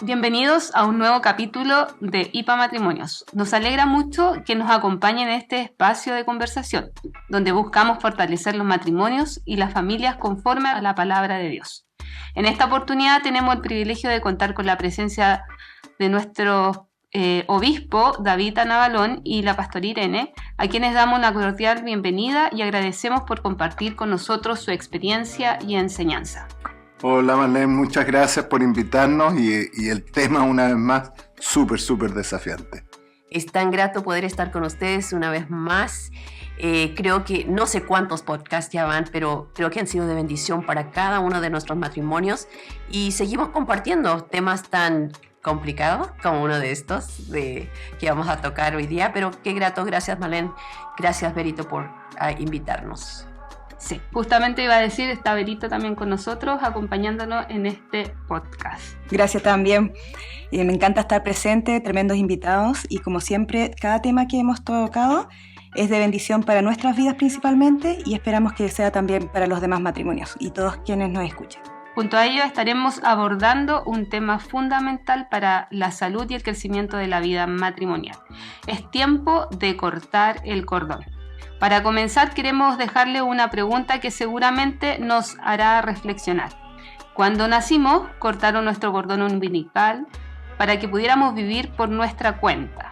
Bienvenidos a un nuevo capítulo de IPA Matrimonios. Nos alegra mucho que nos acompañen en este espacio de conversación, donde buscamos fortalecer los matrimonios y las familias conforme a la palabra de Dios. En esta oportunidad tenemos el privilegio de contar con la presencia de nuestro obispo David Anabalón y la pastora Irene, a quienes damos una cordial bienvenida y agradecemos por compartir con nosotros su experiencia y enseñanza. Hola Marlene, muchas gracias por invitarnos y el tema una vez más súper desafiante. Es tan grato poder estar con ustedes una vez más. Creo que no sé cuántos podcasts ya van, pero creo que han sido de bendición para cada uno de nuestros matrimonios y seguimos compartiendo temas tan complicados como uno de estos que vamos a tocar hoy día, pero qué grato. Gracias Marlene, gracias Berito por invitarnos. Sí, justamente iba a decir, está Berito también con nosotros, acompañándonos en este podcast. Gracias también. Me encanta estar presente, tremendos invitados, y como siempre, cada tema que hemos tocado es de bendición para nuestras vidas principalmente, y esperamos que sea también para los demás matrimonios y todos quienes nos escuchen. Junto a ello estaremos abordando un tema fundamental para la salud y el crecimiento de la vida matrimonial. Es tiempo de cortar el cordón. Para comenzar, queremos dejarle una pregunta que seguramente nos hará reflexionar. Cuando nacimos, cortaron nuestro cordón umbilical para que pudiéramos vivir por nuestra cuenta.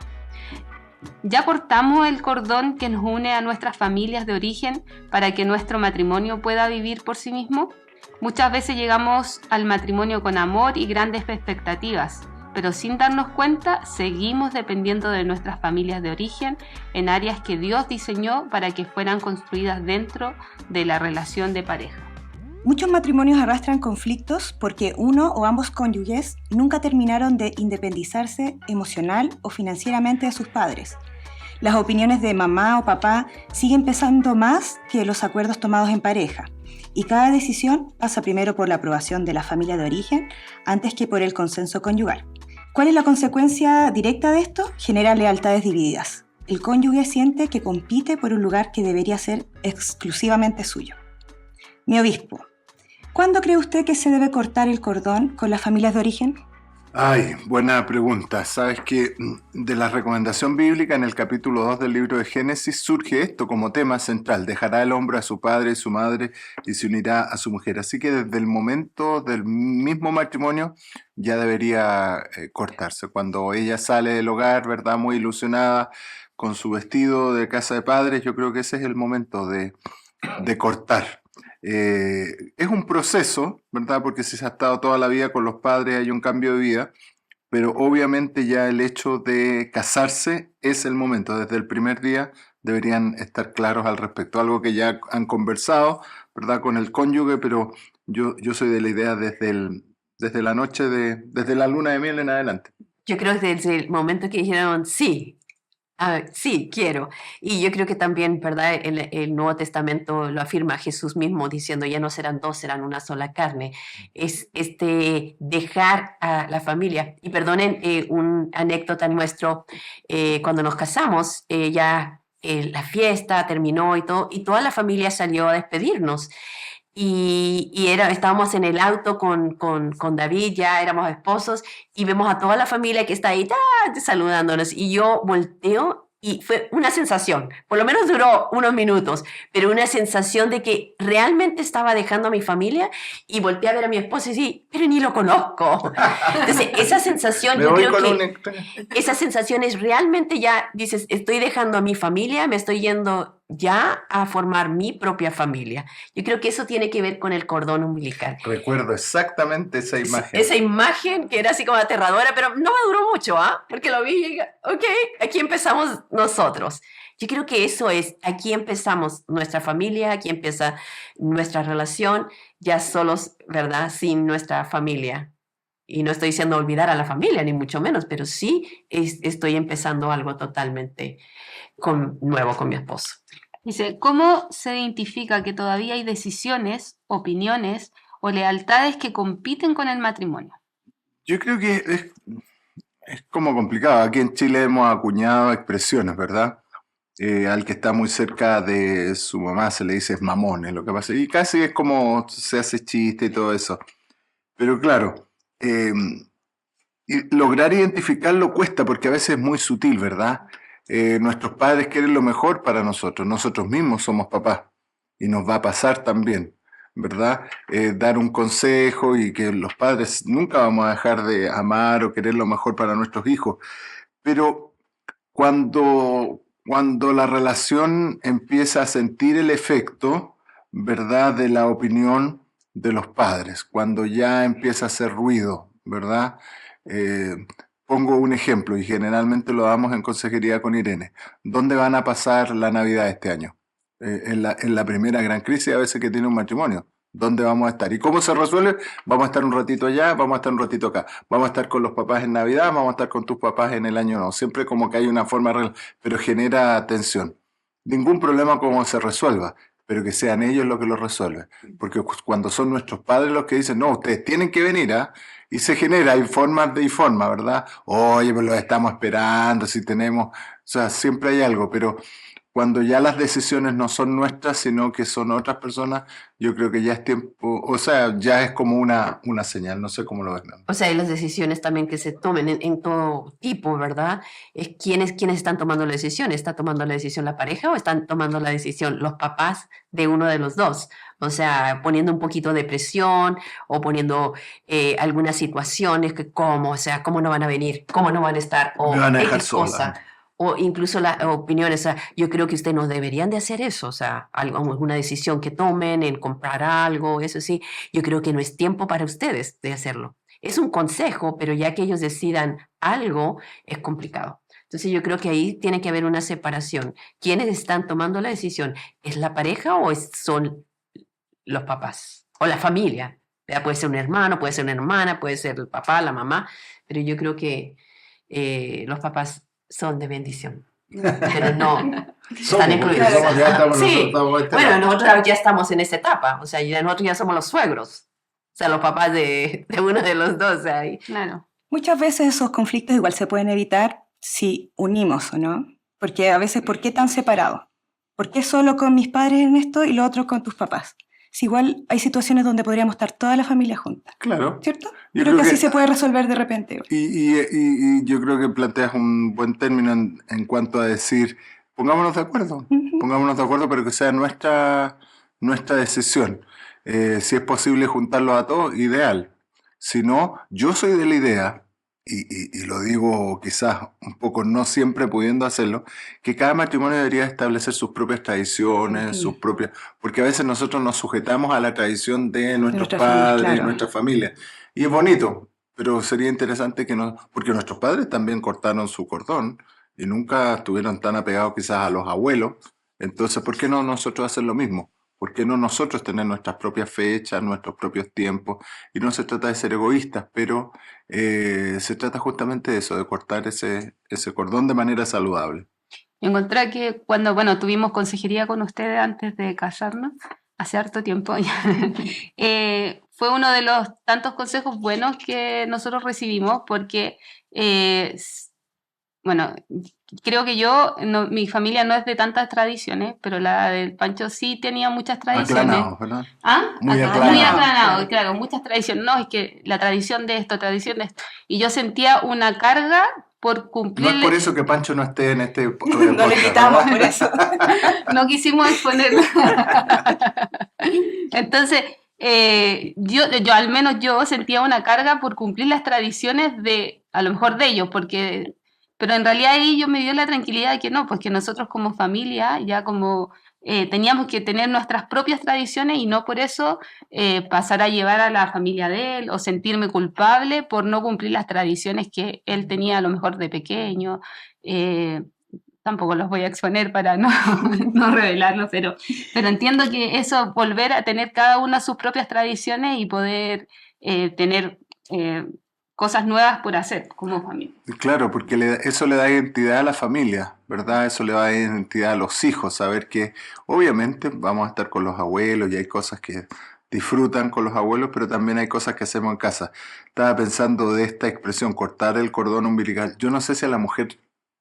¿Ya cortamos el cordón que nos une a nuestras familias de origen para que nuestro matrimonio pueda vivir por sí mismo? Muchas veces llegamos al matrimonio con amor y grandes expectativas, pero sin darnos cuenta seguimos dependiendo de nuestras familias de origen en áreas que Dios diseñó para que fueran construidas dentro de la relación de pareja. Muchos matrimonios arrastran conflictos porque uno o ambos cónyuges nunca terminaron de independizarse emocional o financieramente de sus padres. Las opiniones de mamá o papá siguen pesando más que los acuerdos tomados en pareja, y cada decisión pasa primero por la aprobación de la familia de origen antes que por el consenso conyugal. ¿Cuál es la consecuencia directa de esto? Genera lealtades divididas. El cónyuge siente que compite por un lugar que debería ser exclusivamente suyo. Mi obispo, ¿cuándo cree usted que se debe cortar el cordón con las familias de origen? Ay, buena pregunta. Sabes que de la recomendación bíblica en el capítulo 2 del libro de Génesis surge esto como tema central. Dejará el hombre a su padre y su madre y se unirá a su mujer. Así que desde el momento del mismo matrimonio ya debería cortarse. Cuando ella sale del hogar, ¿verdad? Muy ilusionada con su vestido de casa de padres, yo creo que ese es el momento de cortar. Es un proceso, ¿verdad? Porque si se ha estado toda la vida con los padres hay un cambio de vida, pero obviamente ya el hecho de casarse es el momento. Desde el primer día deberían estar claros al respecto. Algo que ya han conversado, ¿verdad? Con el cónyuge, pero yo soy de la idea desde la noche, desde la luna de miel en adelante. Yo creo que desde el momento que dijeron sí. Sí, quiero. Y yo creo que también, ¿verdad? El Nuevo Testamento lo afirma Jesús mismo diciendo, ya no serán dos, serán una sola carne. Es dejar a la familia. Y perdonen un anécdota nuestro, cuando nos casamos, la fiesta terminó y todo, y toda la familia salió a despedirnos. Estábamos en el auto con David, ya éramos esposos, y vemos a toda la familia que está ahí saludándonos, y yo volteo y fue una sensación, por lo menos duró unos minutos, pero una sensación de que realmente estaba dejando a mi familia, y volteé a ver a mi esposo y dije, pero ni lo conozco. Entonces esa sensación, yo creo que esa sensación es realmente ya, dices, estoy dejando a mi familia, me estoy yendo ya a formar mi propia familia. Yo creo que eso tiene que ver con el cordón umbilical. Recuerdo exactamente esa imagen. Esa imagen que era así como aterradora, pero no me duró mucho, porque lo vi y dije, ok, aquí empezamos nosotros. Yo creo que eso es, aquí empezamos nuestra familia, aquí empieza nuestra relación, ya solos, ¿verdad? Sin nuestra familia. Y no estoy diciendo olvidar a la familia, ni mucho menos, pero sí estoy empezando algo totalmente nuevo con mi esposo. Dice, ¿cómo se identifica que todavía hay decisiones, opiniones o lealtades que compiten con el matrimonio? Yo creo que es como complicado. Aquí en Chile hemos acuñado expresiones, ¿verdad? Al que está muy cerca de su mamá se le dice mamones, lo que pasa. Y casi es como se hace chiste y todo eso. Pero claro, Y lograr identificarlo cuesta porque a veces es muy sutil, ¿verdad? Nuestros padres quieren lo mejor para nosotros, nosotros mismos somos papás y nos va a pasar también, ¿verdad? Dar un consejo y que los padres nunca vamos a dejar de amar o querer lo mejor para nuestros hijos, pero cuando la relación empieza a sentir el efecto, ¿verdad?, de la opinión de los padres, cuando ya empieza a hacer ruido, ¿verdad? Eh, Pongo un ejemplo y generalmente lo damos en consejería con Irene. ¿Dónde van a pasar la Navidad este año? En la primera gran crisis a veces que tiene un matrimonio. ¿Dónde vamos a estar? ¿Y cómo se resuelve? Vamos a estar un ratito allá, vamos a estar un ratito acá. Vamos a estar con los papás en Navidad, vamos a estar con tus papás en el año nuevo. Siempre como que hay una forma, pero genera tensión. Ningún problema como se resuelva, pero que sean ellos los que lo resuelven. Porque cuando son nuestros padres los que dicen, no, ustedes tienen que venir, ¿ah? Y se genera, hay formas y formas, ¿verdad? Oye, pues los estamos esperando, si tenemos, o sea, siempre hay algo, pero cuando ya las decisiones no son nuestras, sino que son otras personas, yo creo que ya es tiempo, o sea, ya es como una señal, no sé cómo lo ven. O sea, y las decisiones también que se tomen en todo tipo, ¿verdad? Es quiénes están tomando la decisión. ¿Está tomando la decisión la pareja o están tomando la decisión los papás de uno de los dos? O sea, poniendo un poquito de presión o poniendo algunas situaciones que cómo, o sea, cómo no van a venir, cómo no van a estar, o Me van a dejar X cosa. sola. O incluso las opiniones, o sea, yo creo que ustedes no deberían de hacer eso, o sea, alguna decisión que tomen en comprar algo, eso sí, yo creo que no es tiempo para ustedes de hacerlo. Es un consejo, pero ya que ellos decidan algo, es complicado. Entonces yo creo que ahí tiene que haber una separación. ¿Quiénes están tomando la decisión? ¿Es la pareja o son los papás? O la familia. ¿Verdad? Puede ser un hermano, puede ser una hermana, puede ser el papá, la mamá, pero yo creo que los papás son de bendición, pero no están incluidos. Ya estamos, Sí, estamos bueno, nosotros ya estamos en esa etapa, o sea, ya nosotros ya somos los suegros, o sea, los papás de uno de los dos. O sea, Claro. Muchas veces esos conflictos igual se pueden evitar si unimos, ¿o no? Porque a veces, ¿por qué tan separados? ¿Por qué solo con mis padres en esto y lo otro con tus papás? Si igual hay situaciones donde podríamos estar toda la familia junta, Claro. ¿cierto? Yo Creo que así que- se puede resolver de repente. y yo creo que planteas un buen término en cuanto a decir, pongámonos de acuerdo, Ujú. pongámonos de acuerdo, pero que sea nuestra decisión. Si es posible juntarlos a todos, ideal. Si no, yo soy de la idea, y lo digo quizás un poco no siempre pudiendo hacerlo, que cada matrimonio debería establecer sus propias tradiciones, sus propias, porque a veces nosotros nos sujetamos a la tradición de nuestros nuestra familia, padres, claro. nuestra familia. Y es bonito, pero sería interesante que no, porque nuestros padres también cortaron su cordón y nunca estuvieron tan apegados quizás a los abuelos. Entonces, ¿por qué no nosotros hacer lo mismo? ¿Por qué no nosotros tener nuestras propias fechas, nuestros propios tiempos? Y no se trata de ser egoístas, pero se trata justamente de eso, de cortar ese cordón de manera saludable. Encontré que cuando, bueno, tuvimos consejería con ustedes antes de casarnos, hace harto tiempo ya, fue uno de los tantos consejos buenos que nosotros recibimos porque, bueno, creo que mi familia no es de tantas tradiciones, pero la del Pancho sí tenía muchas tradiciones. Aclanados, ¿verdad? ¿Ah? Muy Aclanado. Muy aclanado. aclanado, claro, muchas tradiciones. No, es que la tradición de esto, tradición de esto. Y yo sentía una carga por No cumplir. es por eso que Pancho no esté en este No lo podcast, invitamos ¿verdad? por eso. No quisimos exponerlo. Entonces, yo al menos yo sentía una carga por cumplir las tradiciones a lo mejor de ellos, pero en realidad ahí yo me dio la tranquilidad de que no, pues que nosotros como familia ya como teníamos que tener nuestras propias tradiciones y no por eso pasar a llevar a la familia de él o sentirme culpable por no cumplir las tradiciones que él tenía a lo mejor de pequeño. Tampoco los voy a exponer para no revelarlo, pero entiendo que eso, volver a tener cada una sus propias tradiciones y poder tener cosas nuevas por hacer como familia. Claro, porque eso le da identidad a la familia, ¿verdad? Eso le da identidad a los hijos, saber que obviamente vamos a estar con los abuelos y hay cosas que disfrutan con los abuelos, pero también hay cosas que hacemos en casa. Estaba pensando de esta expresión, cortar el cordón umbilical. Yo no sé si a la mujer,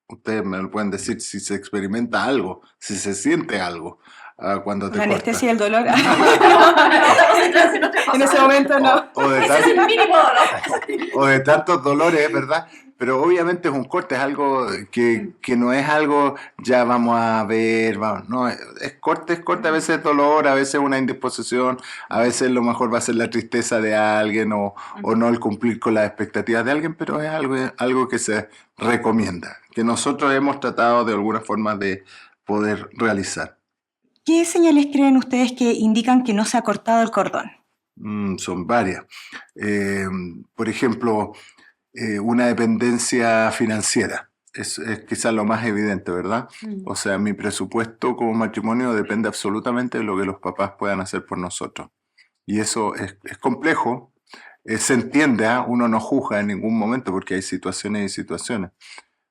ustedes me lo pueden decir, si se experimenta algo, si se siente algo cuando te La corta. anestesia y el dolor. En ese momento no. O de Ese es el mínimo dolor. o de tantos dolores, ¿verdad? Pero obviamente es un corte, es algo que no es algo, ya vamos a ver, vamos, no, es corte, a veces es dolor, a veces una indisposición, a veces lo mejor va a ser la tristeza de alguien o no el cumplir con las expectativas de alguien, pero es algo que se recomienda, que nosotros hemos tratado de alguna forma de poder realizar. ¿Qué señales creen ustedes que indican que no se ha cortado el cordón? Son varias. Por ejemplo, una dependencia financiera. Es quizás lo más evidente, ¿verdad? O sea, mi presupuesto como matrimonio depende absolutamente de lo que los papás puedan hacer por nosotros. Y eso es complejo. Se entiende, uno no juzga en ningún momento porque hay situaciones y situaciones.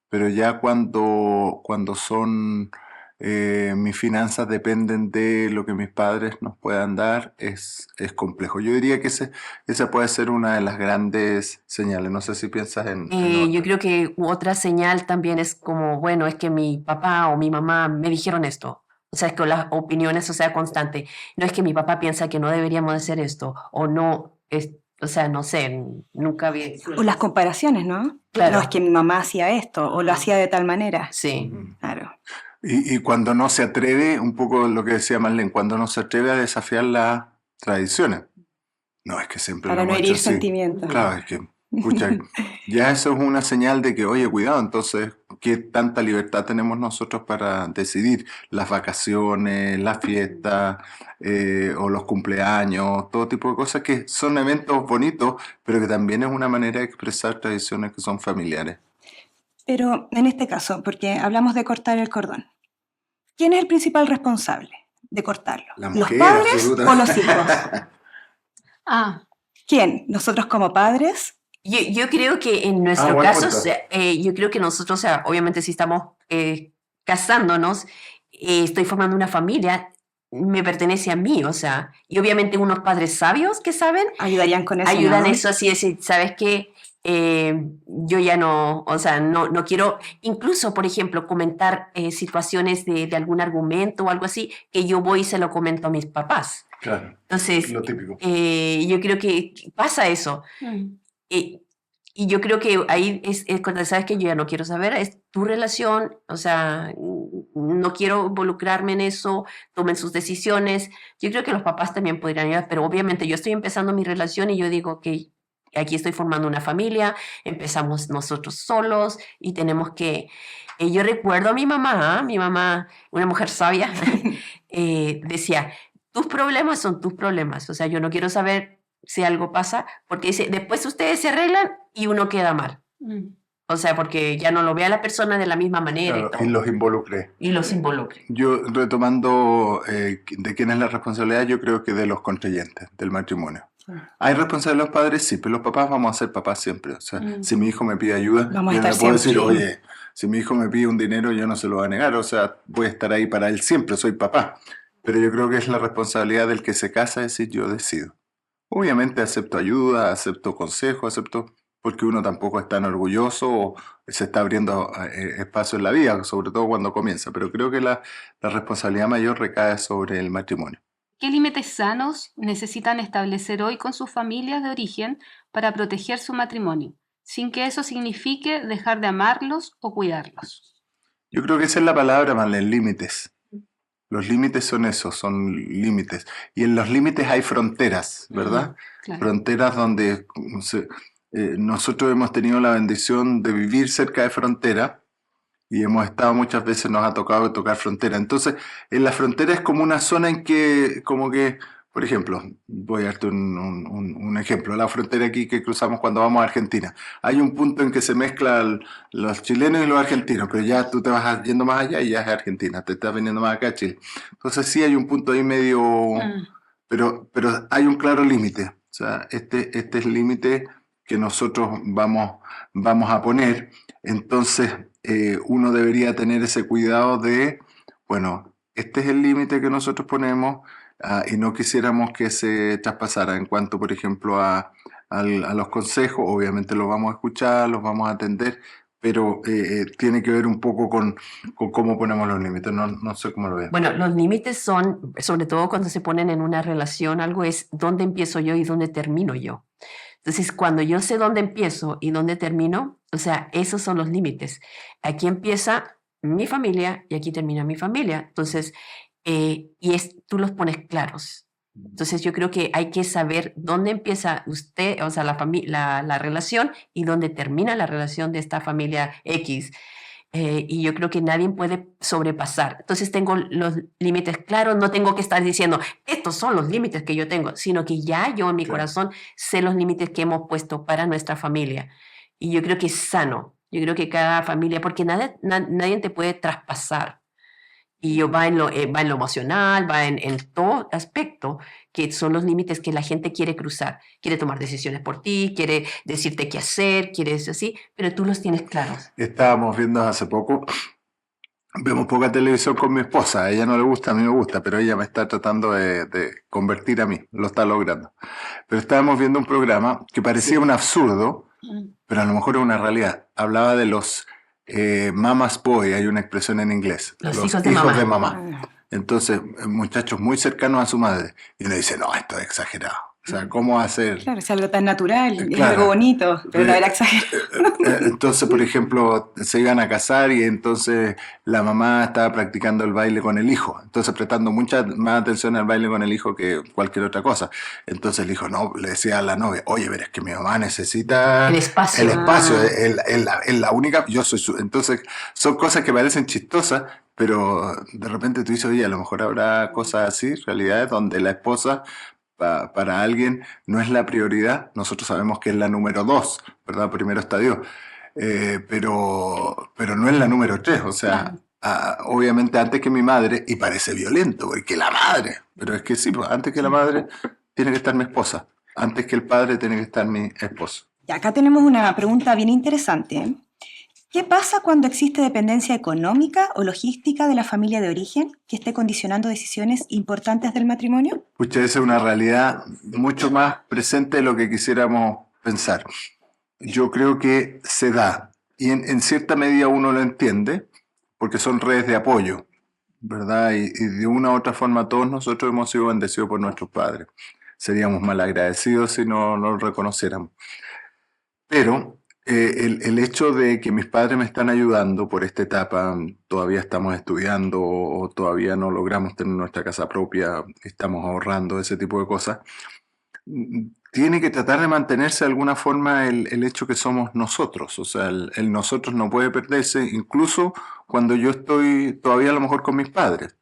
Pero ya cuando son mis finanzas dependen de lo que mis padres nos puedan dar, es complejo. Yo diría que esa puede ser una de las grandes señales. No sé si piensas en Yo otra. creo que otra señal también es como, bueno, es que mi papá o mi mamá me dijeron esto. O sea, es que las opiniones, o sea, constante. No es que mi papá piensa que no deberíamos hacer esto o no, o sea, no sé, nunca vi. O las comparaciones, ¿no? Claro. No, es que mi mamá hacía esto o lo hacía de tal manera. Sí. Claro. Y cuando no se atreve, un poco lo que decía Marlene, cuando no se atreve a desafiar las tradiciones. No, es que siempre Para lo no hemos herir hecho así. sentimientos. Claro, es que, escucha, ya eso es una señal de que, oye, cuidado, entonces, ¿qué tanta libertad tenemos nosotros para decidir las vacaciones, las fiestas o los cumpleaños, todo tipo de cosas que son eventos bonitos, pero que también es una manera de expresar tradiciones que son familiares? Pero en este caso, porque hablamos de cortar el cordón, ¿quién es el principal responsable de cortarlo? La ¿Los mujer, padres absolutamente. o los hijos? Ah, ¿Quién? ¿Nosotros como padres? Yo creo que en nuestro buen caso, punto. o sea, yo creo que nosotros, o sea, obviamente si estamos casándonos, estoy formando una familia, me pertenece a mí, o sea, y obviamente unos padres sabios que saben, ¿Ayudarían con eso? ayudan ¿no? eso así, decir, ¿sabes qué? Yo ya no, o sea, no quiero, incluso, por ejemplo, comentar situaciones de algún argumento o algo así, que yo voy y se lo comento a mis papás. Claro, Entonces, lo típico. yo creo que pasa eso. Y yo creo que ahí es cuando sabes que yo ya no quiero saber, es tu relación, o sea, no quiero involucrarme en eso, tomen sus decisiones. Yo creo que los papás también podrían ayudar, pero obviamente yo estoy empezando mi relación y yo digo que aquí estoy formando una familia, empezamos nosotros solos y tenemos que... yo recuerdo a mi mamá, una mujer sabia, decía, tus problemas son tus problemas, o sea, yo no quiero saber si algo pasa, porque dice, después ustedes se arreglan y uno queda mal. O sea, porque ya no lo ve a la persona de la misma manera Claro, y todo. y los involucré. Y los involucre. Yo, retomando de quién es la responsabilidad, yo creo que de los contrayentes, del matrimonio. ¿Hay responsabilidad de los padres? Sí, pero los papás vamos a ser papás siempre. O sea, si mi hijo me pide ayuda, Vamos a yo no estar le puedo decir, siempre. oye, si mi hijo me pide un dinero, yo no se lo voy a negar. O sea, voy a estar ahí para él siempre, soy papá. Pero yo creo que es la responsabilidad del que se casa decir, yo decido. Obviamente acepto ayuda, acepto consejo, acepto... porque uno tampoco es tan orgulloso o se está abriendo espacio en la vida, sobre todo cuando comienza. Pero creo que la responsabilidad mayor recae sobre el matrimonio. ¿qué límites sanos necesitan establecer hoy con sus familias de origen para proteger su matrimonio, sin que eso signifique dejar de amarlos o cuidarlos? Yo creo que esa es la palabra, Marlene, límites. Los límites son esos, son límites. Y en los límites hay fronteras, ¿verdad? Claro. Fronteras donde nosotros hemos tenido la bendición de vivir cerca de frontera y hemos estado muchas veces, nos ha tocado tocar frontera. Entonces, en la frontera es como una zona en que, como que, por ejemplo, voy a darte un ejemplo, la frontera aquí que cruzamos cuando vamos a Argentina. Hay un punto en que se mezclan los chilenos y los argentinos, pero ya tú te vas yendo más allá y ya es Argentina, te estás viniendo más acá a Chile. Entonces sí hay un punto ahí medio, pero hay un claro límite. O sea, este es el límite que nosotros vamos a poner. Entonces, uno debería tener ese cuidado de, bueno, este es el límite que nosotros ponemos y no quisiéramos que se traspasara. En cuanto, por ejemplo, a los consejos, obviamente los vamos a escuchar, los vamos a atender, pero tiene que ver un poco con cómo ponemos los límites. No sé cómo lo ven. Bueno, los límites son, sobre todo cuando se ponen en una relación, algo es dónde empiezo yo y dónde termino yo. Entonces, cuando yo sé dónde empiezo y dónde termino, o sea, esos son los límites. Aquí empieza mi familia y aquí termina mi familia. Entonces, tú los pones claros. Entonces, yo creo que hay que saber dónde empieza usted, o sea, la relación y dónde termina la relación de esta familia X. Y yo creo que nadie puede sobrepasar. Entonces tengo los límites claros, no tengo que estar diciendo, estos son los límites que yo tengo, sino que ya yo en mi corazón sé los límites que hemos puesto para nuestra familia. Y yo creo que es sano. Yo creo que cada familia, porque nadie te puede traspasar. Y va en lo emocional, va en todo aspecto, que son los límites que la gente quiere cruzar. Quiere tomar decisiones por ti, quiere decirte qué hacer, quiere eso así, pero tú los tienes claros. Estábamos viendo hace poco, vemos poca televisión con mi esposa, a ella no le gusta, a mí me gusta, pero ella me está tratando de convertir a mí, lo está logrando. Pero estábamos viendo un programa que parecía un absurdo, pero a lo mejor es una realidad. Hablaba de los mama's boy, hay una expresión en inglés. Los hijos de mamá. Entonces, muchachos muy cercanos a su madre. Y uno dice, no, esto es exagerado. O sea, ¿cómo hacer? Claro, es algo tan natural, es Claro. algo bonito, pero no era exagerado. Entonces, por ejemplo, se iban a casar y entonces la mamá estaba practicando el baile con el hijo. Entonces, prestando mucha más atención al baile con el hijo que cualquier otra cosa. Entonces el hijo no, le decía a la novia, oye, pero es que mi mamá necesita El espacio. El espacio, es la única, yo soy su... Entonces, son cosas que parecen chistosas, pero de repente tú dices, oye, a lo mejor habrá cosas así, realidades donde la esposa para alguien no es la prioridad. Nosotros sabemos que es la número 2, ¿verdad? Primero está Dios. Pero no es la número 3. O sea, obviamente antes que mi madre, y parece violento, porque la madre, pero es que sí, pues, antes que la madre tiene que estar mi esposa. Antes que el padre tiene que estar mi esposo. Y acá tenemos una pregunta bien interesante. ¿Qué pasa cuando existe dependencia económica o logística de la familia de origen que esté condicionando decisiones importantes del matrimonio? Pucha, esa es una realidad mucho más presente de lo que quisiéramos pensar. Yo creo que se da, y en cierta medida uno lo entiende, porque son redes de apoyo, ¿verdad? Y de una u otra forma todos nosotros hemos sido bendecidos por nuestros padres. Seríamos mal agradecidos si no lo reconociéramos. Pero el hecho de que mis padres me están ayudando por esta etapa, todavía estamos estudiando o todavía no logramos tener nuestra casa propia, estamos ahorrando, ese tipo de cosas, tiene que tratar de mantenerse de alguna forma el hecho que somos nosotros. O sea, el nosotros no puede perderse, incluso cuando yo estoy todavía a lo mejor con mis padres.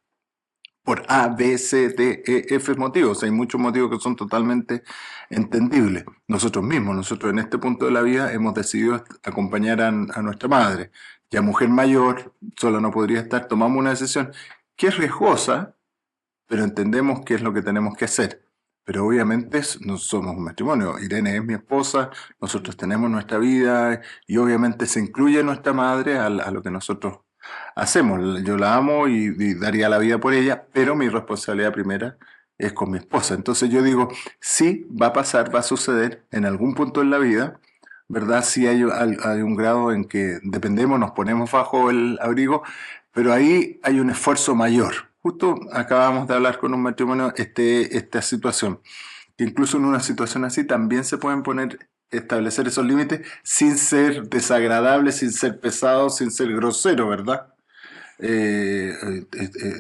Por A, B, C, D, E, F motivos. Hay muchos motivos que son totalmente entendibles. Nosotros en este punto de la vida hemos decidido acompañar a nuestra madre. Ya mujer mayor, sola no podría estar. Tomamos una decisión que es riesgosa, pero entendemos qué es lo que tenemos que hacer. Pero obviamente no somos un matrimonio. Irene es mi esposa, nosotros tenemos nuestra vida y obviamente se incluye nuestra madre a lo que nosotros hacemos. Yo la amo y daría la vida por ella, pero mi responsabilidad primera es con mi esposa. Entonces yo digo, sí, va a pasar, va a suceder en algún punto en la vida, ¿verdad? Sí hay un grado en que dependemos, nos ponemos bajo el abrigo, pero ahí hay un esfuerzo mayor. Justo acabamos de hablar con un matrimonio esta situación. Incluso en una situación así también se pueden establecer esos límites sin ser desagradables, sin ser pesados, sin ser groseros, ¿verdad?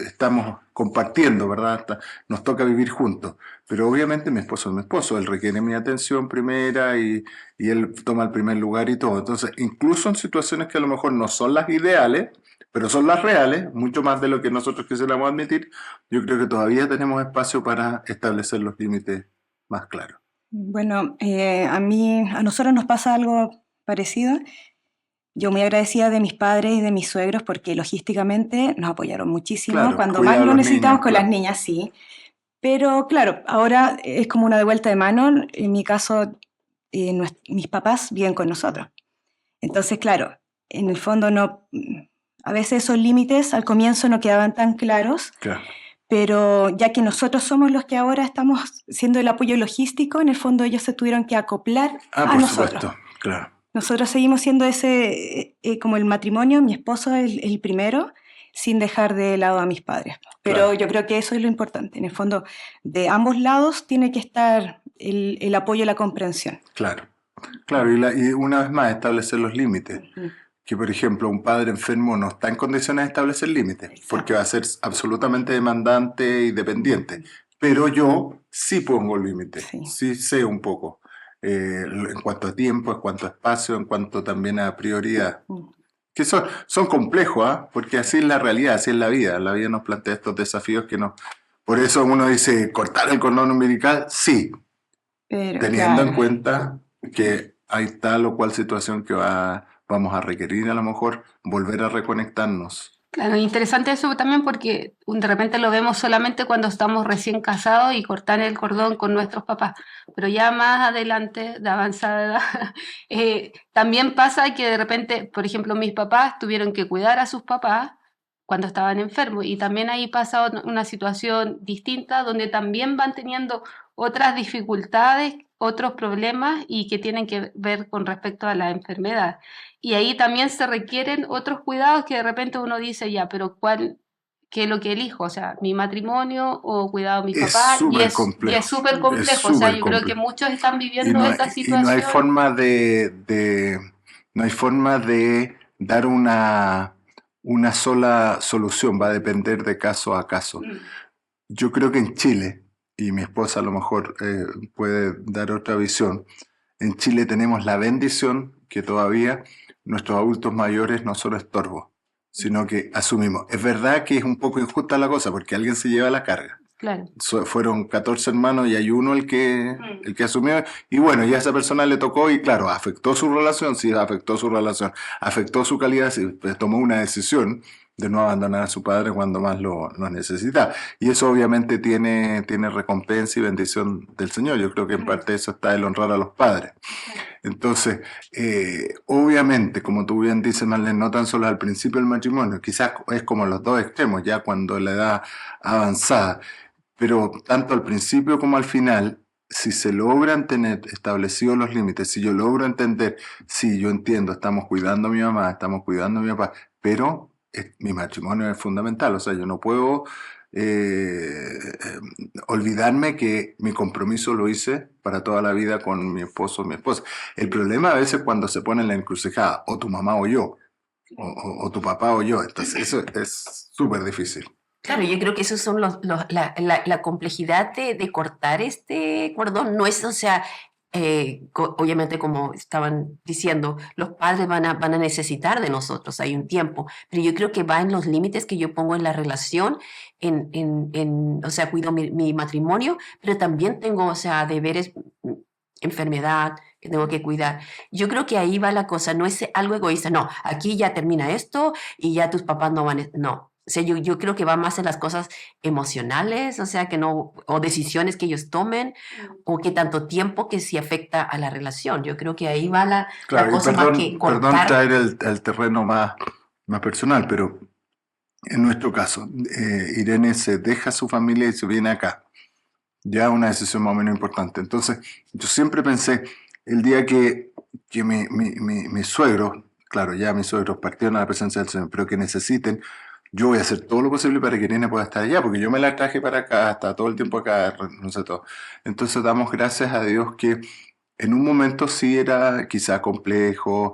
Estamos compartiendo, ¿verdad? Nos toca vivir juntos. Pero obviamente mi esposo es mi esposo, él requiere mi atención primera y él toma el primer lugar y todo. Entonces, incluso en situaciones que a lo mejor no son las ideales, pero son las reales, mucho más de lo que nosotros quisiéramos admitir, yo creo que todavía tenemos espacio para establecer los límites más claros. Bueno, a nosotros nos pasa algo parecido. Yo muy agradecida de mis padres y de mis suegros porque logísticamente nos apoyaron muchísimo. Claro, cuando más lo necesitamos niños, con claro. las niñas, sí. Pero claro, ahora es como una de vuelta de mano. En mi caso, mis papás viven con nosotros. Entonces, claro, en el fondo no, a veces esos límites al comienzo no quedaban tan claros. Claro. Pero ya que nosotros somos los que ahora estamos siendo el apoyo logístico, en el fondo ellos se tuvieron que acoplar a por nosotros. supuesto, claro. Nosotros seguimos siendo ese, como el matrimonio, mi esposo es el primero, sin dejar de lado a mis padres. Pero Claro. yo creo que eso es lo importante. En el fondo, de ambos lados tiene que estar el apoyo y la comprensión. Claro, claro, y una vez más establecer los límites. Que, por ejemplo, un padre enfermo no está en condiciones de establecer límites, Exacto. porque va a ser absolutamente demandante y dependiente. Pero yo sí pongo límites, Sí. sí sé un poco, en cuanto a tiempo, en cuanto a espacio, en cuanto también a prioridad. Que son complejos, ¿ah? Porque así es la realidad, así es la vida. La vida nos plantea estos desafíos que no... Por eso uno dice, ¿cortar el cordón umbilical? Sí, Pero, teniendo en claro, cuenta que hay tal o cual situación que vamos a requerir a lo mejor volver a reconectarnos. Claro, interesante eso también porque de repente lo vemos solamente cuando estamos recién casados y cortar el cordón con nuestros papás, pero ya más adelante, de avanzada edad, también pasa que de repente, por ejemplo, mis papás tuvieron que cuidar a sus papás cuando estaban enfermos y también ahí pasa una situación distinta donde también van teniendo otras dificultades, otros problemas y que tienen que ver con respecto a la enfermedad. Y ahí también se requieren otros cuidados que de repente uno dice, ya, pero ¿qué es lo que elijo? O sea, mi matrimonio o cuidado a mis Es papás, súper y es complejo. súper Es complejo. O sea, súper yo creo que complejo. muchos están Y viviendo esta y no hay situación. forma no hay forma de dar una sola solución, va a depender de caso a caso. Yo creo que en Chile, y mi esposa a lo mejor puede dar otra visión, en Chile tenemos la bendición que todavía nuestros adultos mayores no son estorbos, sino que asumimos. Es verdad que es un poco injusta la cosa porque alguien se lleva la carga. Claro. Fueron 14 hermanos y hay uno el que asumió. Y bueno, ya a esa persona le tocó y claro, afectó su relación, sí, afectó su relación, afectó su calidad, sí, pues tomó una decisión de no abandonar a su padre cuando más lo necesita. Y eso obviamente tiene recompensa y bendición del Señor. Yo creo que en parte eso está el honrar a los padres. Entonces, obviamente, como tú bien dices, Marlene, no tan solo al principio del matrimonio, quizás es como los dos extremos, ya cuando la edad avanzada, pero tanto al principio como al final, si se logran tener establecidos los límites, si yo logro entender, sí, yo entiendo, estamos cuidando a mi mamá, estamos cuidando a mi papá, pero mi matrimonio es fundamental, o sea, yo no puedo olvidarme que mi compromiso lo hice para toda la vida con mi esposo o mi esposa. El problema a veces cuando se pone en la encrucijada, o tu mamá o yo, o tu papá o yo, entonces eso es súper difícil. Claro, yo creo que esos son la complejidad de cortar este cordón. No es, o sea, obviamente como estaban diciendo, los padres van a necesitar de nosotros, hay un tiempo, pero yo creo que va en los límites que yo pongo en la relación, o sea, cuido mi matrimonio, pero también tengo, o sea, deberes, enfermedad que tengo que cuidar. Yo creo que ahí va la cosa, no es algo egoísta, no, aquí ya termina esto y ya tus papás no van a... No. O sea, yo creo que va más en las cosas emocionales, o sea, que no, o decisiones que ellos tomen, o que tanto tiempo que sí afecta a la relación. Yo creo que ahí va la Claro, cosa y más que perdón cortar. traer el terreno más personal, pero en nuestro caso, Irene se deja su familia y se viene acá. Ya una decisión más o menos importante. Entonces, yo siempre pensé, el día que mis suegros, claro, ya mis suegros partieron a la presencia del Señor, pero que necesiten, yo voy a hacer todo lo posible para que Irene pueda estar allá, porque yo me la traje para acá, está todo el tiempo acá, no sé todo. Entonces damos gracias a Dios que en un momento sí era quizá complejo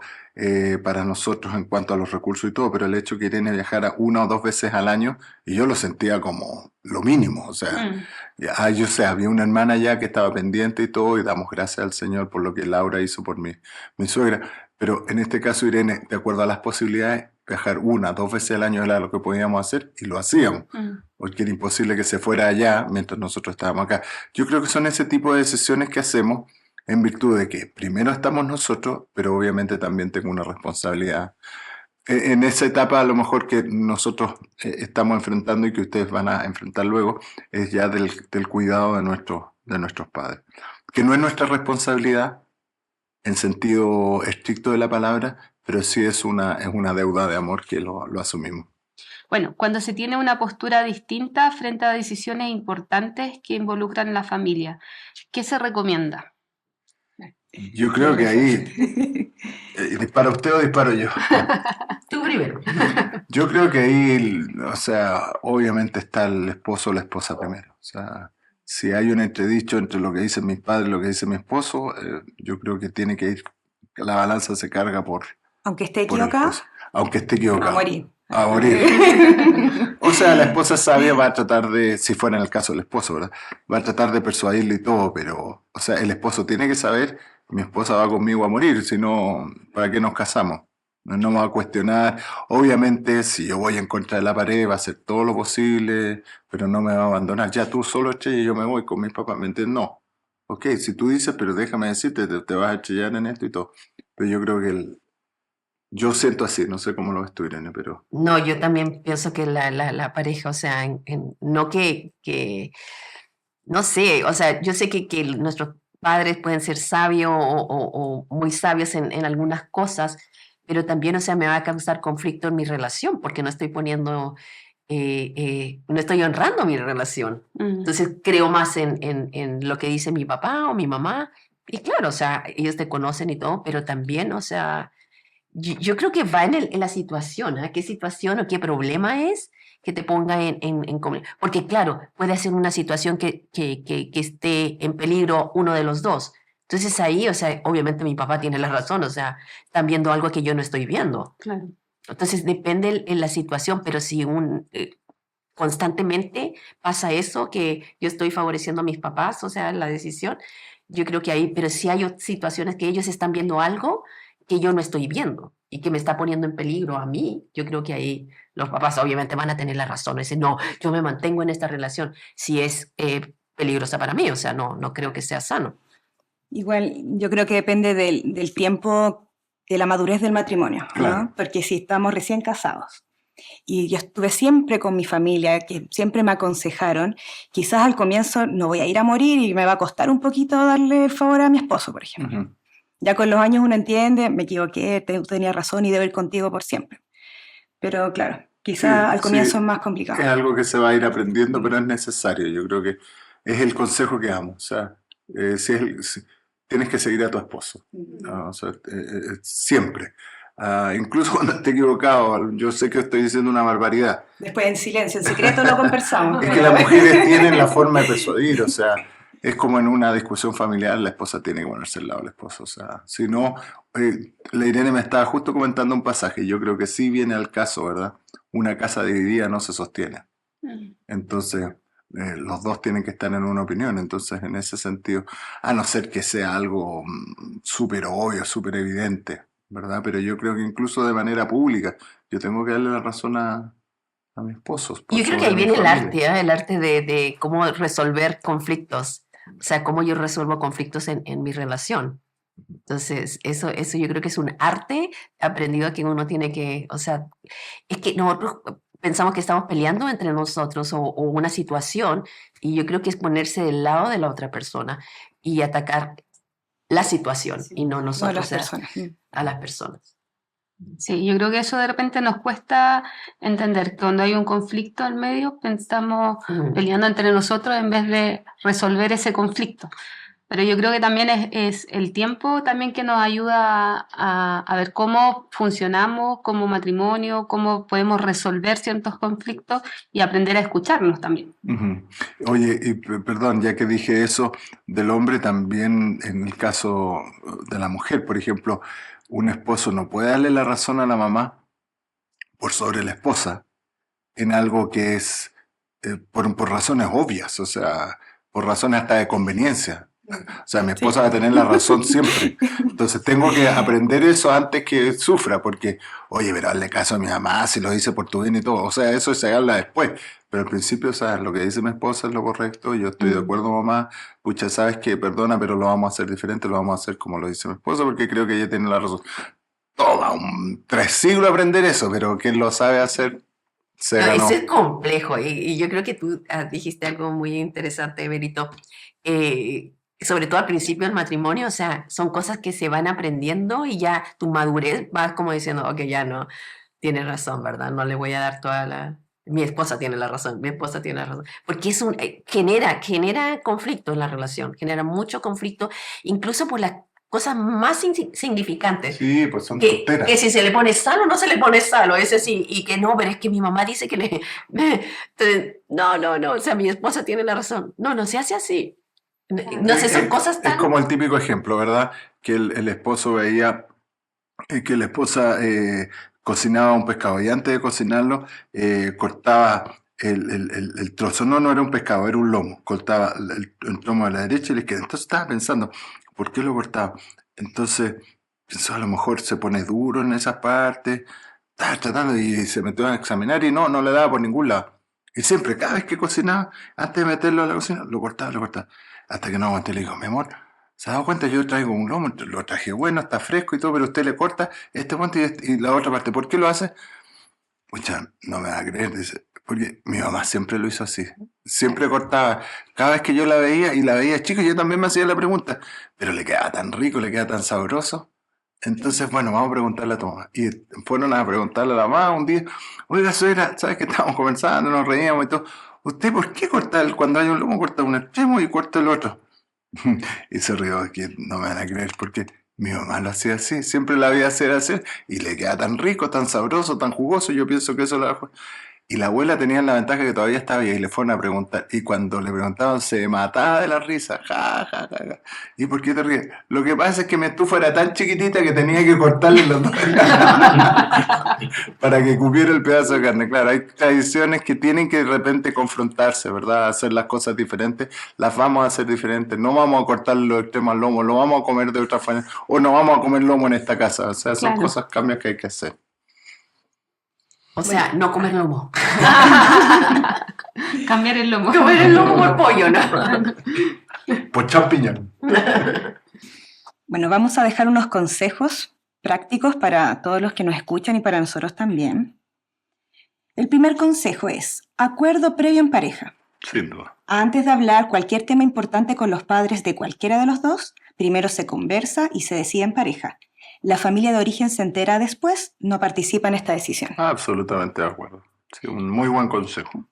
para nosotros en cuanto a los recursos y todo, pero el hecho que Irene viajara 1 o 2 veces al año, y yo lo sentía como lo mínimo, o sea, yo sé, había una hermana ya que estaba pendiente y todo, y damos gracias al Señor por lo que Laura hizo por mi suegra, pero en este caso Irene, de acuerdo a las posibilidades, viajar 1 o 2 veces al año era lo que podíamos hacer, y lo hacíamos, porque era imposible que se fuera allá mientras nosotros estábamos acá. Yo creo que son ese tipo de decisiones que hacemos en virtud de que primero estamos nosotros, pero obviamente también tengo una responsabilidad. En esa etapa a lo mejor que nosotros estamos enfrentando y que ustedes van a enfrentar luego, es ya del cuidado de nuestros padres. Que no es nuestra responsabilidad en sentido estricto de la palabra, pero sí es una deuda de amor que lo asumimos. Bueno, cuando se tiene una postura distinta frente a decisiones importantes que involucran a la familia, ¿qué se recomienda? Yo creo que ahí, ¿dispara usted o disparo yo? Tú primero. Yo creo que ahí, o sea, obviamente está el esposo o la esposa primero. O sea, si hay un entredicho entre lo que dicen mis padres y lo que dice mi esposo, yo creo que tiene que ir, la balanza se carga Aunque esté por el equivocado, esposo, aunque esté a equivocado. morir. A morir. O sea, la esposa sabia va a tratar de, si fuera en el caso del esposo, ¿verdad? Va a tratar de persuadirle y todo, pero, o sea, el esposo tiene que saber, mi esposa va conmigo a morir, si no, ¿para qué nos casamos? No me va a cuestionar. Obviamente, si yo voy en contra de la pared, va a hacer todo lo posible, pero no me va a abandonar. Ya tú solo estrella y yo me voy con mis papás, ¿me entiendes? No. Ok, si tú dices, pero déjame decirte, te vas a estrellar en esto y todo. Pero yo creo que yo siento así, no sé cómo lo ves tú, Irene, pero... No, yo también pienso que la pareja, o sea, no que, no sé, o sea, yo sé que nuestros padres pueden ser sabios o muy sabios en algunas cosas, pero también, o sea, me va a causar conflicto en mi relación porque no estoy poniendo, no estoy honrando mi relación. Entonces creo más en lo que dice mi papá o mi mamá. Y claro, o sea, ellos te conocen y todo, pero también, o sea, yo creo que va en la situación, ¿ah? ¿Qué situación o qué problema es que te ponga Porque claro, puede ser una situación que esté en peligro uno de los dos. Entonces ahí, o sea, obviamente mi papá tiene la razón, o sea, están viendo algo que yo no estoy viendo. Claro. Entonces depende en la situación, pero si constantemente pasa eso, que yo estoy favoreciendo a mis papás, o sea, la decisión, yo creo que ahí, pero si hay situaciones que ellos están viendo algo que yo no estoy viendo y que me está poniendo en peligro a mí, yo creo que ahí los papás obviamente van a tener la razón, dicen, no, yo me mantengo en esta relación si es peligrosa para mí, o sea, no creo que sea sano. Igual, yo creo que depende del tiempo, de la madurez del matrimonio, ¿no? Claro. Porque si estamos recién casados y yo estuve siempre con mi familia, que siempre me aconsejaron, quizás al comienzo no voy a ir a morir y me va a costar un poquito darle el favor a mi esposo, por ejemplo. Ujú. Ya con los años uno entiende, me equivoqué, tenía razón y debo ir contigo por siempre. Pero claro, quizás al comienzo sí, es más complicado. es algo que se va a ir aprendiendo, pero es necesario. Yo creo que es el consejo que damos. O sea, tienes que seguir a tu esposo. ¿No? O sea, siempre. Incluso cuando esté equivocado, yo sé que estoy diciendo una barbaridad. Después en silencio, en secreto lo conversamos. Es que las mujeres tienen la forma de persuadir, o sea, es como en una discusión familiar, la esposa tiene que ponerse al lado del esposo, o sea, si no, la Irene me estaba justo comentando un pasaje, yo creo que sí viene al caso, ¿verdad? Una casa dividida no se sostiene, entonces los dos tienen que estar en una opinión, entonces en ese sentido, a no ser que sea algo súper obvio, súper evidente, ¿verdad? Pero yo creo que incluso de manera pública, yo tengo que darle la razón a mi esposo. Yo creo que ahí viene el arte, ¿eh? El arte de cómo resolver conflictos, o sea, cómo yo resuelvo conflictos en mi relación. Entonces, eso yo creo que es un arte aprendido que uno tiene que, o sea, es que nosotros pensamos que estamos peleando entre nosotros o una situación, y yo creo que es ponerse del lado de la otra persona y atacar la situación y no nosotros, No, las o sea, personas. a las personas. Sí, yo creo que eso de repente nos cuesta entender que cuando hay un conflicto al medio, estamos peleando entre nosotros en vez de resolver ese conflicto. Pero yo creo que también es el tiempo también que nos ayuda a ver cómo funcionamos como matrimonio, cómo podemos resolver ciertos conflictos y aprender a escucharnos también. Ujú. Oye, y perdón, ya que dije eso del hombre, también en el caso de la mujer, por ejemplo, un esposo no puede darle la razón a la mamá por sobre la esposa en algo que es por razones obvias, o sea, por razones hasta de conveniencia. O sea, mi esposa va a tener la razón siempre. Entonces tengo que aprender eso antes que sufra, porque, oye, pero hazle caso a mi mamá si lo dice por tu bien y todo. O sea, eso se habla después. Pero al principio, o sea, lo que dice mi esposa es lo correcto, yo estoy de acuerdo, mamá. Pucha, sabes que perdona, pero lo vamos a hacer diferente, lo vamos a hacer como lo dice mi esposa, porque creo que ella tiene la razón. Toma 3 siglos aprender eso, pero quien lo sabe hacer se ganó. Eso es complejo y yo creo que tú dijiste algo muy interesante, Berito. Sobre todo al principio del matrimonio, o sea, son cosas que se van aprendiendo y ya tu madurez vas como diciendo, ok, ya no, tienes razón, ¿verdad? No le voy a dar toda la... Mi esposa tiene la razón, mi esposa tiene la razón. Porque genera conflicto en la relación, genera mucho conflicto, incluso por cosas más significantes. Sí, pues son Que tonteras. si se le pone sal o no se le pone sal, o ese sí, y que no, pero es que mi mamá dice que no, o sea, mi esposa tiene la razón. No se hace así. No sé, son cosas Es tan... como el típico ejemplo, ¿verdad? Que el esposo veía que la esposa cocinaba un pescado y antes de cocinarlo cortaba el trozo. No era un pescado, era un lomo. Cortaba el lomo de la derecha y la izquierda. Entonces estaba pensando, ¿por qué lo cortaba? Entonces pensó, a lo mejor se pone duro en esas partes. Estaba tratando y se metió a examinar y no le daba por ningún lado. Y siempre, cada vez que cocinaba, antes de meterlo a la cocina, lo cortaba. Hasta que no aguanté, le digo, mi amor, ¿se ha dado cuenta? Yo traigo un lomo, lo traje bueno, está fresco y todo, pero usted le corta este guante y la otra parte. ¿Por qué lo hace? Pucha, no me va a creer, dice, porque mi mamá siempre lo hizo así. Siempre cortaba. Cada vez que yo la veía, y la veía chica, yo también me hacía la pregunta, pero le quedaba tan rico, le quedaba tan sabroso. Entonces, bueno, vamos a preguntarle a tu mamá. Y fueron a preguntarle a la mamá un día, oiga, suegra, ¿sabes que estábamos conversando, nos reíamos y todo? ¿Usted por qué corta cuando hay un lomo, corta un extremo y corta el otro? Y se rió, que no me van a creer, porque mi mamá lo hacía así, siempre la veía hacer así, y le queda tan rico, tan sabroso, tan jugoso, yo pienso que eso la... Y la abuela tenía la ventaja que todavía estaba viva y le fueron a preguntar. Y cuando le preguntaban se mataba de la risa. Ja, ja, ja, ja. ¿Y por qué te ríes? Lo que pasa es que mi estufa era tan chiquitita que tenía que cortarle los dos para que cupiera el pedazo de carne. Claro, hay tradiciones que tienen que de repente confrontarse, ¿verdad? Hacer las cosas diferentes. Las vamos a hacer diferentes. No vamos a cortar los extremos al lomo, lo vamos a comer de otra forma. O no vamos a comer lomo en esta casa. O sea, son cosas, cambios que hay que hacer. O sea, no comer lomo. Cambiar el lomo. Comer el lomo por pollo, ¿no? Por champiñón. Bueno, vamos a dejar unos consejos prácticos para todos los que nos escuchan y para nosotros también. El primer consejo es acuerdo previo en pareja. Sin duda. Antes de hablar cualquier tema importante con los padres de cualquiera de los dos, primero se conversa y se decide en pareja. La familia de origen se entera después, no participa en esta decisión. Absolutamente de acuerdo. Sí, un muy buen consejo.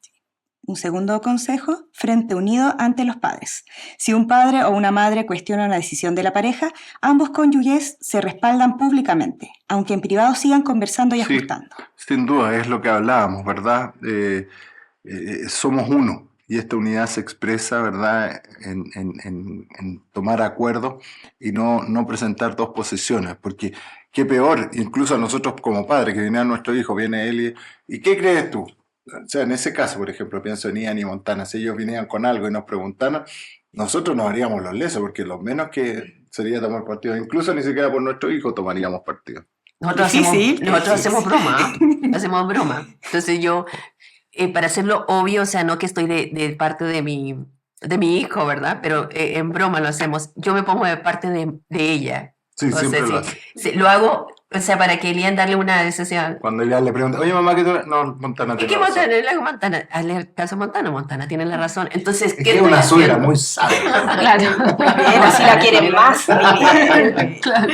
Un segundo consejo, frente unido ante los padres. Si un padre o una madre cuestiona la decisión de la pareja, ambos cónyuges se respaldan públicamente, aunque en privado sigan conversando y ajustando. Sin duda, es lo que hablábamos, ¿verdad? Somos uno. Y esta unidad se expresa, ¿verdad?, en tomar acuerdos y no presentar dos posiciones, porque qué peor, incluso a nosotros como padres, que viene a nuestro hijo, viene él y ¿qué crees tú? O sea, en ese caso, por ejemplo, pienso en Ian y Montana, si ellos vinieran con algo y nos preguntaran, nosotros nos haríamos los lesos, porque lo menos que sería tomar partido, incluso ni siquiera por nuestro hijo tomaríamos partido. Nosotros hacemos broma, hacemos broma. Entonces yo... para hacerlo obvio, o sea, no que estoy de parte de mi hijo, ¿verdad? Pero en broma lo hacemos. Yo me pongo de parte de ella. Sí, o siempre sea, lo hace. sí, lo hago, o sea, para que Elian darle una decisión. Cuando ella le pregunta, oye mamá, ¿qué tú? No, Montana ¿Y tiene qué razón. Montana? Le hago Montana. Hazle caso a Montana. Montana tiene la razón. Entonces, Es ¿qué que es estoy una suegra haciendo? muy sabia. Claro. Bien, así la quieren más. Bien. Claro.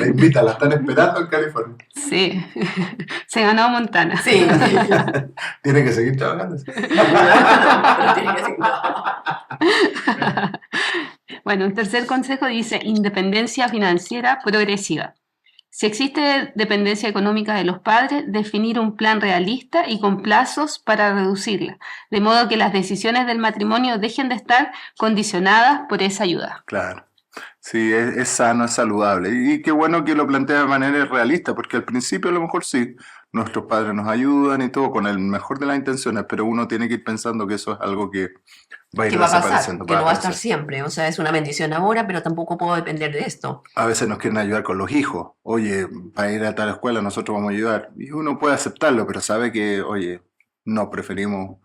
La invita, la están esperando en California. Sí. Se ganó Montana. Sí. Tiene que seguir trabajando. Pero tiene que ser- Bueno, un tercer consejo dice independencia financiera progresiva. Si existe dependencia económica de los padres, definir un plan realista y con plazos para reducirla, de modo que las decisiones del matrimonio dejen de estar condicionadas por esa ayuda. Claro. Sí, es sano, es saludable. Y qué bueno que lo plantea de manera realista, porque al principio a lo mejor sí, nuestros padres nos ayudan y todo con el mejor de las intenciones, pero uno tiene que ir pensando que eso es algo que va a ir ¿Qué va a pasar? desapareciendo. Que no va a estar siempre. O sea, es una bendición ahora, pero tampoco puedo depender de esto. A veces nos quieren ayudar con los hijos. Oye, para ir a tal escuela nosotros vamos a ayudar. Y uno puede aceptarlo, pero sabe que, oye, no preferimos,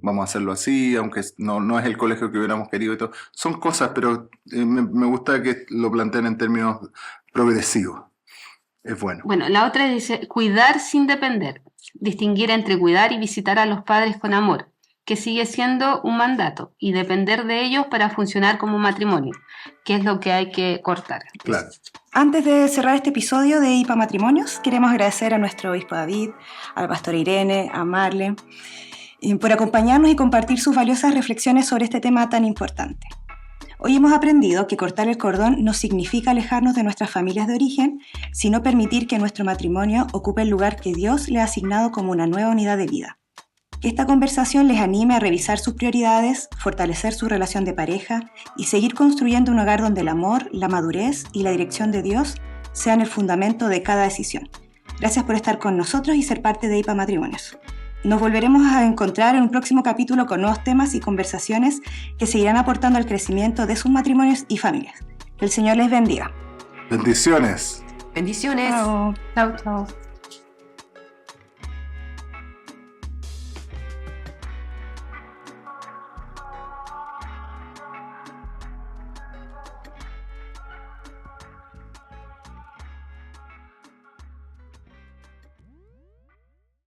vamos a hacerlo así, aunque no es el colegio que hubiéramos querido y todo. Son cosas, pero me gusta que lo planteen en términos progresivos. Es bueno. Bueno, la otra dice cuidar sin depender, distinguir entre cuidar y visitar a los padres con amor, que sigue siendo un mandato, y depender de ellos para funcionar como matrimonio, que es lo que hay que cortar. Claro. Antes de cerrar este episodio de IPA Matrimonios, queremos agradecer a nuestro obispo David, al pastor Irene, a Marle, por acompañarnos y compartir sus valiosas reflexiones sobre este tema tan importante. Hoy hemos aprendido que cortar el cordón no significa alejarnos de nuestras familias de origen, sino permitir que nuestro matrimonio ocupe el lugar que Dios le ha asignado como una nueva unidad de vida. Que esta conversación les anime a revisar sus prioridades, fortalecer su relación de pareja y seguir construyendo un hogar donde el amor, la madurez y la dirección de Dios sean el fundamento de cada decisión. Gracias por estar con nosotros y ser parte de IPA Matrimonios. Nos volveremos a encontrar en un próximo capítulo con nuevos temas y conversaciones que seguirán aportando al crecimiento de sus matrimonios y familias. Que el Señor les bendiga. Bendiciones. Bendiciones. Chao. Chao, chao.